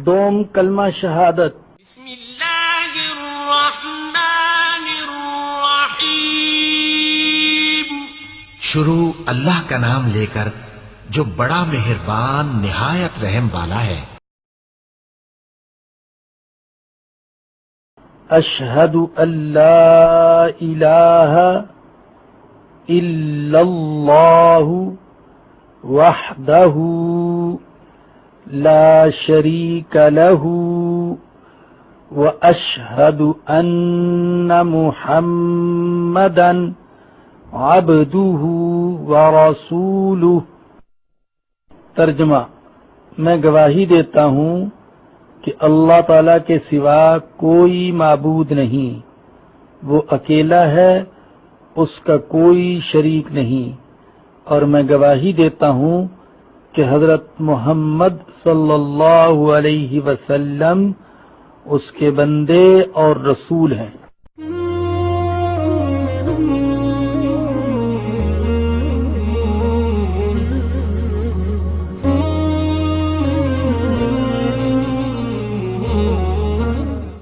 دوم کلمہ شہادت بسم اللہ الرحمن الرحیم، شروع اللہ کا نام لے کر جو بڑا مہربان نہایت رحم والا ہے۔ اشہد ان لا الہ الا اللہ وحدہ لا شریک لہ واشہد ان محمدا عبدہ ورسولہ۔ ترجمہ: میں گواہی دیتا ہوں کہ اللہ تعالیٰ کے سوا کوئی معبود نہیں، وہ اکیلا ہے، اس کا کوئی شریک نہیں، اور میں گواہی دیتا ہوں کہ حضرت محمد صلی اللہ علیہ وسلم اس کے بندے اور رسول ہیں۔